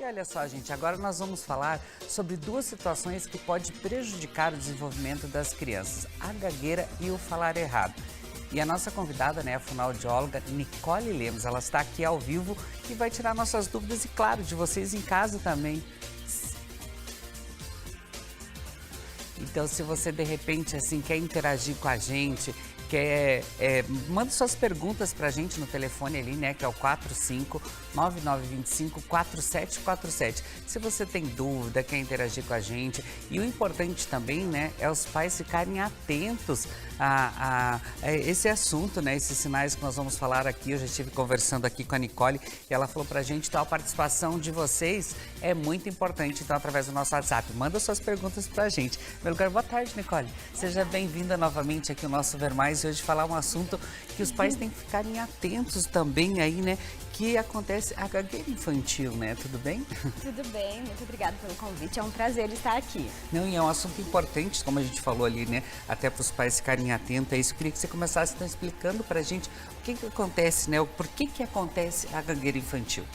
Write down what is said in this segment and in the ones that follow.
E olha só, gente, agora nós vamos falar sobre duas situações que podem prejudicar o desenvolvimento das crianças, a gagueira e o falar errado. E a nossa convidada, né, a fonoaudióloga Nicole Lemos, ela está aqui ao vivo e vai tirar nossas dúvidas e, claro, de vocês em casa também. Então, se você, de repente, assim, quer interagir com a gente, manda suas perguntas pra gente no telefone ali, né, que é o 45-9925-4747. Se você tem dúvida, quer interagir com a gente. E o importante também, né, é os pais ficarem atentos a esse assunto, né, esses sinais que nós vamos falar aqui. Eu já estive conversando aqui com a Nicole e ela falou pra gente, então, a participação de vocês é muito importante, então, através do nosso WhatsApp. Manda suas perguntas pra gente. Em meu lugar, boa tarde, Nicole. Seja bem-vinda novamente aqui ao nosso Ver Mais. E hoje falar um assunto que os pais têm que ficarem atentos também aí, né? Que acontece a gagueira infantil, né? Tudo bem? Tudo bem, muito obrigada pelo convite. É um prazer estar aqui. Não, e é um assunto importante, como a gente falou ali, né? Até para os pais ficarem atentos a isso. Eu queria que você começasse então explicando pra gente o que acontece, né? Por que acontece a gagueira infantil?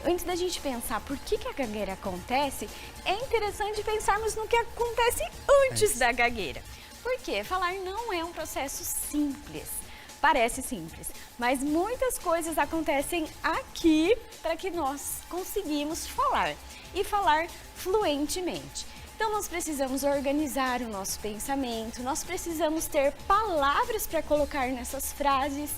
Antes da gente pensar por que a gagueira acontece, é interessante pensarmos no que acontece antes da gagueira. Porque falar não é um processo simples, parece simples, mas muitas coisas acontecem aqui para que nós conseguimos falar e falar fluentemente. Então nós precisamos organizar o nosso pensamento, nós precisamos ter palavras para colocar nessas frases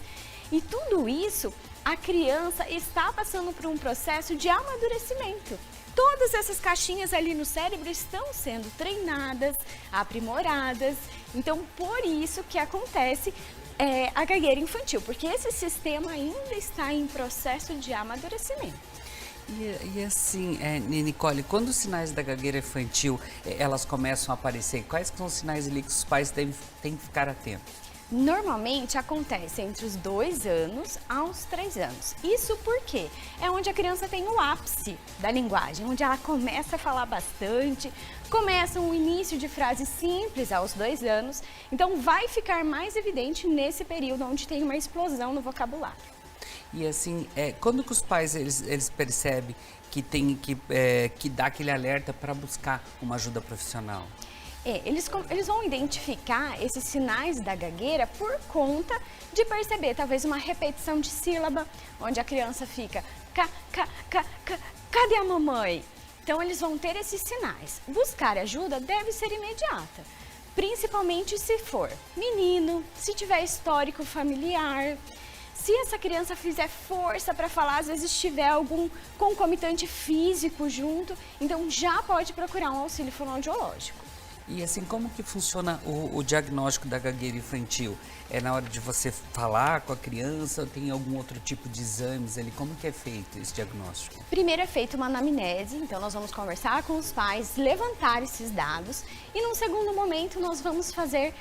e tudo isso a criança está passando por um processo de amadurecimento. Todas essas caixinhas ali no cérebro estão sendo treinadas, aprimoradas. Então, por isso que acontece a gagueira infantil, porque esse sistema ainda está em processo de amadurecimento. E assim, Nicole, quando os sinais da gagueira infantil elas começam a aparecer, quais são os sinais ali que os pais têm que ficar atentos? Normalmente acontece entre os 2 anos aos 3 anos. Isso porque é onde a criança tem o ápice da linguagem, onde ela começa a falar bastante, começa um início de frase simples aos 2 anos. Então vai ficar mais evidente nesse período onde tem uma explosão no vocabulário. E assim, quando que os pais eles percebem que tem que dar aquele alerta para buscar uma ajuda profissional? Eles vão identificar esses sinais da gagueira por conta de perceber talvez uma repetição de sílaba, onde a criança fica cadê a mamãe? Então eles vão ter esses sinais. Buscar ajuda deve ser imediata, principalmente se for menino, se tiver histórico familiar. Se essa criança fizer força para falar, às vezes tiver algum concomitante físico junto, então já pode procurar um auxílio fonoaudiológico. E assim, como que funciona o diagnóstico da gagueira infantil? É na hora de você falar com a criança ou tem algum outro tipo de exames ali? Como que é feito esse diagnóstico? Primeiro é feita uma anamnese, então nós vamos conversar com os pais, levantar esses dados e num segundo momento nós vamos fazer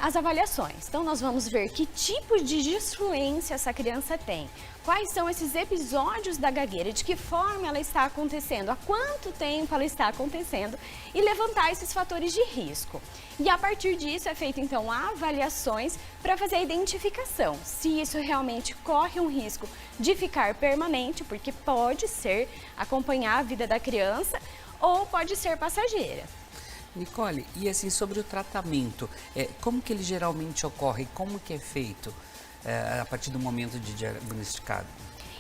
as avaliações. Então nós vamos ver que tipo de disfluência essa criança tem, quais são esses episódios da gagueira, de que forma ela está acontecendo, há quanto tempo ela está acontecendo e levantar esses fatores de risco. E a partir disso é feito então avaliações para fazer a identificação, se isso realmente corre um risco de ficar permanente, porque pode ser acompanhar a vida da criança ou pode ser passageira. Nicole, e assim, sobre o tratamento, como que ele geralmente ocorre? Como que é feito a partir do momento de diagnosticado?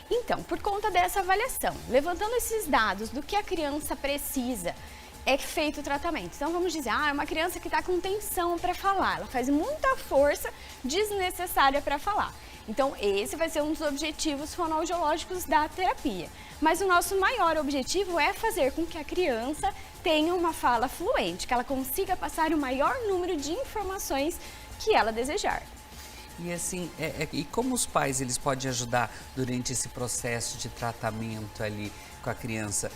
Então, por conta dessa avaliação, levantando esses dados do que a criança precisa, é feito o tratamento. Então vamos dizer, é uma criança que está com tensão para falar, ela faz muita força desnecessária para falar. Então esse vai ser um dos objetivos fonoaudiológicos da terapia. Mas o nosso maior objetivo é fazer com que a criança tenha uma fala fluente, que ela consiga passar o maior número de informações que ela desejar. E assim, e como os pais eles podem ajudar durante esse processo de tratamento ali com a criança,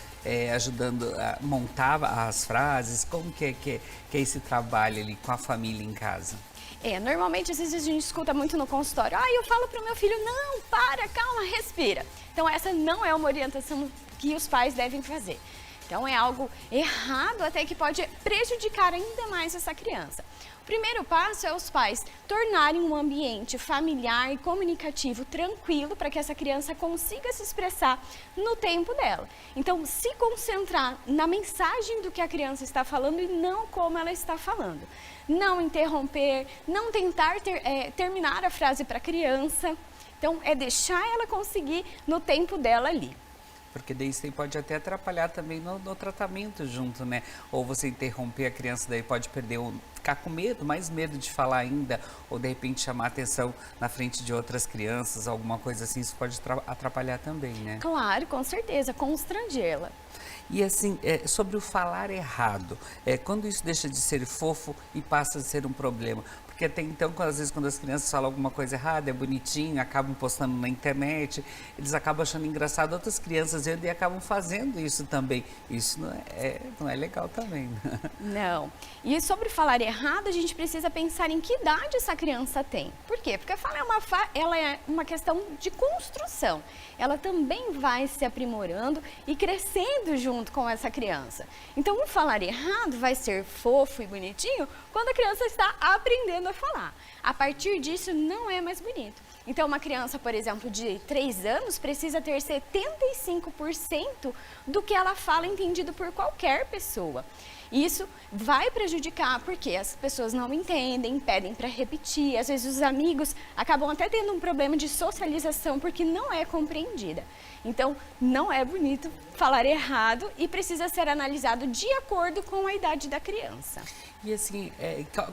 ajudando a montar as frases? Como que é esse trabalho ali com a família em casa? Normalmente às vezes a gente escuta muito no consultório, eu falo para o meu filho, não, para, calma, respira. Então essa não é uma orientação que os pais devem fazer. Então é algo errado até que pode prejudicar ainda mais essa criança. O primeiro passo é os pais tornarem um ambiente familiar e comunicativo tranquilo para que essa criança consiga se expressar no tempo dela. Então, se concentrar na mensagem do que a criança está falando e não como ela está falando. Não interromper, não tentar terminar a frase para a criança. Então, é deixar ela conseguir no tempo dela ali. Porque daí isso aí pode até atrapalhar também no tratamento junto, né? Ou você interromper a criança, daí pode perder, ficar com medo, mais medo de falar ainda, ou de repente chamar atenção na frente de outras crianças, alguma coisa assim, isso pode atrapalhar também, né? Claro, com certeza, constrangê-la. E assim, sobre o falar errado, quando isso deixa de ser fofo e passa a ser um problema? Porque até então, às vezes, quando as crianças falam alguma coisa errada, é bonitinho, acabam postando na internet, eles acabam achando engraçado, outras crianças vendo e acabam fazendo isso também. Isso não é legal também, né? Não. E sobre falar errado, a gente precisa pensar em que idade essa criança tem. Por quê? Porque a fala ela é uma questão de construção. Ela também vai se aprimorando e crescendo junto com essa criança. Então, o falar errado vai ser fofo e bonitinho quando a criança está aprendendo a falar. A partir disso, não é mais bonito. Então, uma criança, por exemplo, de 3 anos, precisa ter 75% do que ela fala entendido por qualquer pessoa. Isso vai prejudicar porque as pessoas não entendem, pedem para repetir. Às vezes os amigos acabam até tendo um problema de socialização porque não é compreendida. Então, não é bonito falar errado e precisa ser analisado de acordo com a idade da criança. E assim,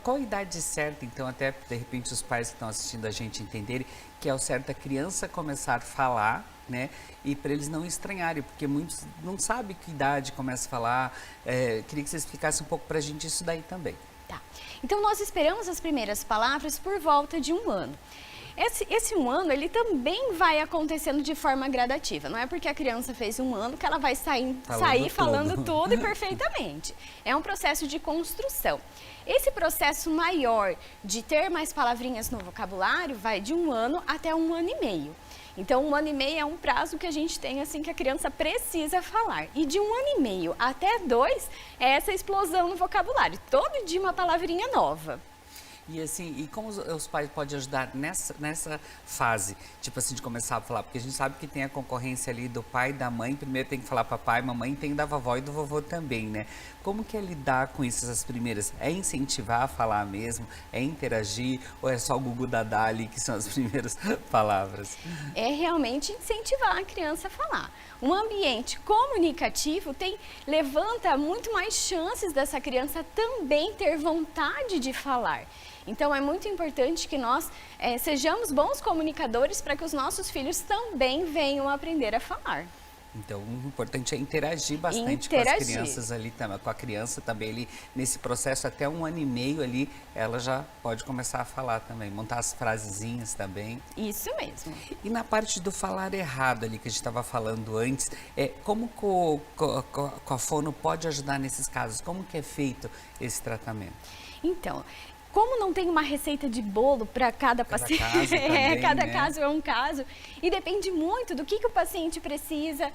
qual a idade certa, então, até de repente os pais que estão assistindo a gente entenderem que é o certo a criança começar a falar, né? E para eles não estranharem, porque muitos não sabem que idade começa a falar. Queria que você explicasse um pouco para a gente isso daí também. Tá. Então, nós esperamos as primeiras palavras por volta de 1 ano. Esse 1 ano, ele também vai acontecendo de forma gradativa. Não é porque a criança fez 1 ano que ela vai sair falando tudo e perfeitamente. É um processo de construção. Esse processo maior de ter mais palavrinhas no vocabulário vai de 1 ano até 1 ano e meio. Então, 1 ano e meio é um prazo que a gente tem assim que a criança precisa falar. E de 1 ano e meio até 2 é essa explosão no vocabulário. Todo dia uma palavrinha nova. E assim, e como os pais podem ajudar nessa fase, tipo assim, de começar a falar? Porque a gente sabe que tem a concorrência ali do pai e da mãe, primeiro tem que falar papai, mamãe, tem da vovó e do vovô também, né? Como que é lidar com isso, essas primeiras? É incentivar a falar mesmo? É interagir? Ou é só o gugu dadá ali que são as primeiras palavras? É realmente incentivar a criança a falar. Um ambiente comunicativo levanta muito mais chances dessa criança também ter vontade de falar. Então, é muito importante que nós sejamos bons comunicadores para que os nossos filhos também venham aprender a falar. Então, o importante é interagir bastante com as crianças ali, com a criança também ali, nesse processo até 1 ano e meio ali, ela já pode começar a falar também, montar as frasezinhas também. Isso mesmo. E na parte do falar errado ali, que a gente estava falando antes, como a fono pode ajudar nesses casos? Como que é feito esse tratamento? Então, como não tem uma receita de bolo para cada paciente, cada caso é um caso, e depende muito do que o paciente precisa,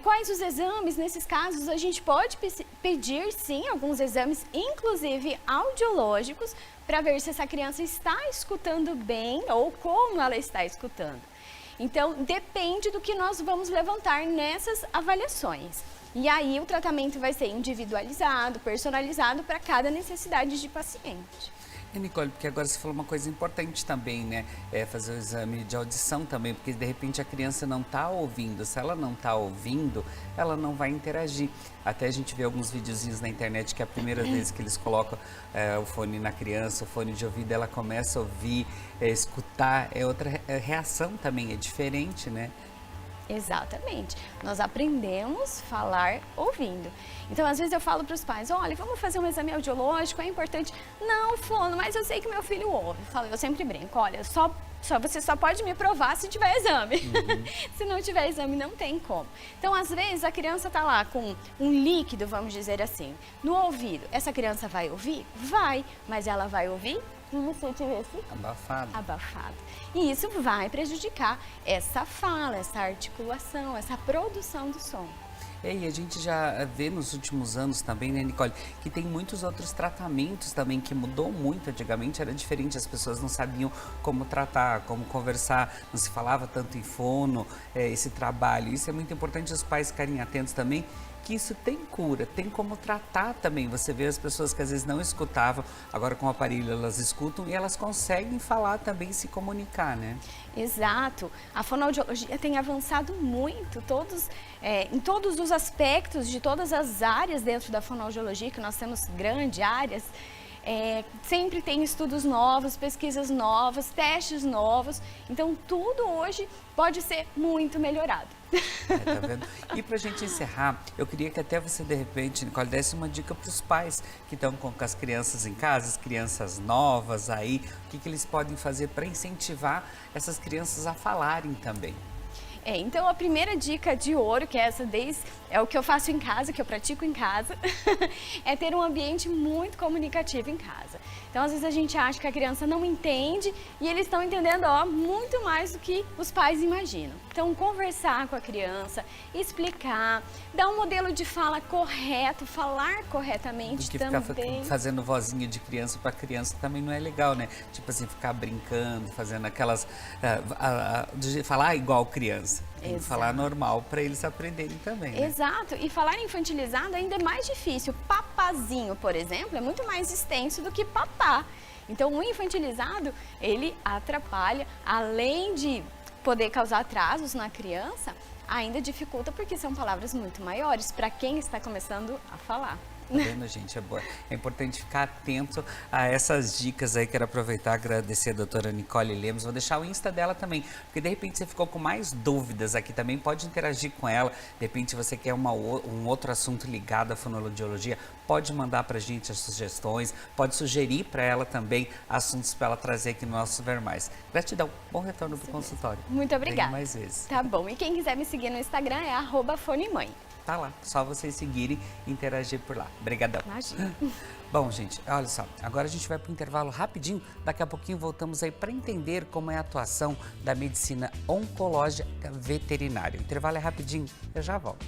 quais os exames, nesses casos a gente pode pedir sim alguns exames, inclusive audiológicos, para ver se essa criança está escutando bem ou como ela está escutando. Então, depende do que nós vamos levantar nessas avaliações. E aí o tratamento vai ser individualizado, personalizado para cada necessidade de paciente. Nicole, porque agora você falou uma coisa importante também, né? Fazer o exame de audição também, porque de repente a criança não está ouvindo. Se ela não está ouvindo, ela não vai interagir. Até a gente vê alguns videozinhos na internet que é a primeira vez que eles colocam o fone na criança, o fone de ouvido, ela começa a ouvir, escutar, é outra reação também, é diferente, né? Exatamente. Nós aprendemos a falar ouvindo. Então, às vezes eu falo para os pais, olha, vamos fazer um exame audiológico, é importante. Não, fono, mas eu sei que meu filho ouve. Eu sempre brinco, olha, você só pode me provar se tiver exame. Uhum. Se não tiver exame, não tem como. Então, às vezes, a criança está lá com um líquido, vamos dizer assim, no ouvido. Essa criança vai ouvir? Vai, mas ela vai ouvir como se tivesse abafado. E isso vai prejudicar essa fala, essa articulação, essa produção do som. E a gente já vê nos últimos anos também, né, Nicole, que tem muitos outros tratamentos também, que mudou muito. Antigamente era diferente, as pessoas não sabiam como tratar, como conversar, não se falava tanto em fono, esse trabalho. Isso é muito importante os pais ficarem atentos também, que isso tem cura, tem como tratar também. Você vê as pessoas que às vezes não escutavam, agora com o aparelho elas escutam e elas conseguem falar também, se comunicar, né? Exato. A fonoaudiologia tem avançado muito, em todos os aspectos de todas as áreas dentro da fonoaudiologia, que nós temos grandes áreas. Sempre tem estudos novos, pesquisas novas, testes novos, então tudo hoje pode ser muito melhorado. Tá vendo? E pra gente encerrar, eu queria que até você, de repente, Nicole, desse uma dica para os pais que estão com as crianças em casa, as crianças novas aí, o que eles podem fazer para incentivar essas crianças a falarem também. Então a primeira dica de ouro, que é o que eu faço em casa, que eu pratico em casa, é ter um ambiente muito comunicativo em casa. Então às vezes a gente acha que a criança não entende e eles estão entendendo muito mais do que os pais imaginam. Então conversar com a criança, explicar, dar um modelo de fala correto, falar corretamente também. Porque ficar fazendo vozinha de criança para criança também não é legal, né? Tipo assim, ficar brincando, fazendo aquelas... falar igual criança. Tem que falar normal para eles aprenderem também, né? Exato. E falar infantilizado ainda é mais difícil. Papazinho, por exemplo, é muito mais extenso do que papá. Então, o infantilizado, ele atrapalha, além de poder causar atrasos na criança, ainda dificulta porque são palavras muito maiores para quem está começando a falar. Tá vendo, gente? É importante ficar atento a essas dicas aí. Quero aproveitar e agradecer a doutora Nicole Lemos. Vou deixar o Insta dela também, porque de repente você ficou com mais dúvidas aqui também, pode interagir com ela. De repente você quer um outro assunto ligado à fonoaudiologia, pode mandar pra gente as sugestões, pode sugerir para ela também assuntos para ela trazer aqui no nosso Ver Mais. Gratidão, bom retorno pro consultório. Muito obrigada. Venha mais vezes. Tá bom, e quem quiser me seguir no Instagram é @fonemãe. Tá lá, só vocês seguirem e interagir por lá. Obrigadão. Imagina. Bom, gente, olha só, agora a gente vai para o intervalo rapidinho, daqui a pouquinho voltamos aí para entender como é a atuação da medicina oncológica veterinária. O intervalo é rapidinho, eu já volto.